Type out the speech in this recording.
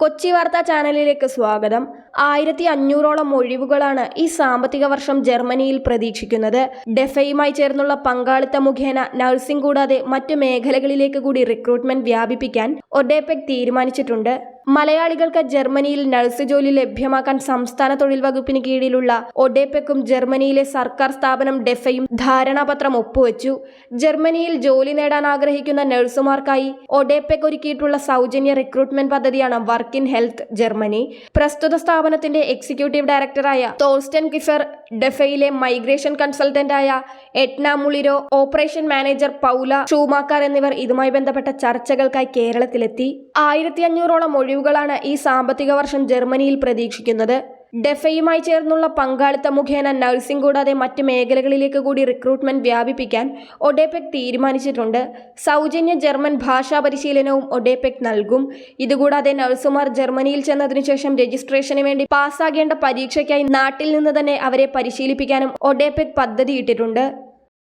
കൊച്ചി വാർത്താ ചാനലിലേക്ക് സ്വാഗതം. 1500ഓളം ഒഴിവുകളാണ് ഈ സാമ്പത്തിക വർഷം ജർമ്മനിയിൽ പ്രതീക്ഷിക്കുന്നത്. ഡെഫയുമായി ചേർന്നുള്ള പങ്കാളിത്ത മുഖേന നഴ്സിംഗ് കൂടാതെ മറ്റു മേഖലകളിലേക്ക് കൂടി റിക്രൂട്ട്മെന്റ് വ്യാപിപ്പിക്കാൻ ഒഡെപെക് തീരുമാനിച്ചിട്ടുണ്ട്. മലയാളികൾക്ക് ജർമ്മനിയിൽ നഴ്സ് ജോലി ലഭ്യമാക്കാൻ സംസ്ഥാന തൊഴിൽ വകുപ്പിന് കീഴിലുള്ള ഒഡെപെക്കും ജർമ്മനിയിലെ സർക്കാർ സ്ഥാപനം ഡെഫയും ധാരണാപത്രം ഒപ്പുവെച്ചു. ജർമ്മനിയിൽ ജോലി നേടാൻ ആഗ്രഹിക്കുന്ന നഴ്സുമാർക്കായി ഒഡെപെക് ഒരുക്കിയിട്ടുള്ള സൗജന്യ റിക്രൂട്ട്മെന്റ് പദ്ധതിയാണ് വർക്ക് ഇൻ ഹെൽത്ത് ജർമ്മനി. പ്രസ്തുത സ്ഥാപനത്തിന്റെ എക്സിക്യൂട്ടീവ് ഡയറക്ടറായ തോർസ്റ്റൻ കിഫർ, ഡെഫയിലെ മൈഗ്രേഷൻ കൺസൾട്ടന്റായ Edna Muliro, operation manager Paula Schumacher എന്നിവർ ഇതുമായി ബന്ധപ്പെട്ട ചർച്ചകൾക്കായി കേരളത്തിലെത്തി. 1500ഓളം ഒഴിവുകളാണ് ഈ സാമ്പത്തിക വർഷം ജർമ്മനിയിൽ പ്രതീക്ഷിക്കുന്നത്. ഡെഫയുമായി ചേർന്നുള്ള പങ്കാളിത്ത മുഖേന നഴ്സിംഗ് കൂടാതെ മറ്റ് മേഖലകളിലേക്ക് കൂടി റിക്രൂട്ട്മെന്റ് വ്യാപിപ്പിക്കാൻ ഒഡെപെക് തീരുമാനിച്ചിട്ടുണ്ട്. സൗജന്യ ജർമ്മൻ ഭാഷാ പരിശീലനവും ഒഡെപെക് നൽകും. ഇതുകൂടാതെ നഴ്സുമാർ ജർമ്മനിയിൽ ചെന്നതിനു ശേഷം രജിസ്ട്രേഷന് വേണ്ടി പാസ്സാകേണ്ട പരീക്ഷയ്ക്കായി നാട്ടിൽ നിന്ന് തന്നെ അവരെ പരിശീലിപ്പിക്കാനും ഒഡെപെക് പദ്ധതിയിട്ടിട്ടുണ്ട്.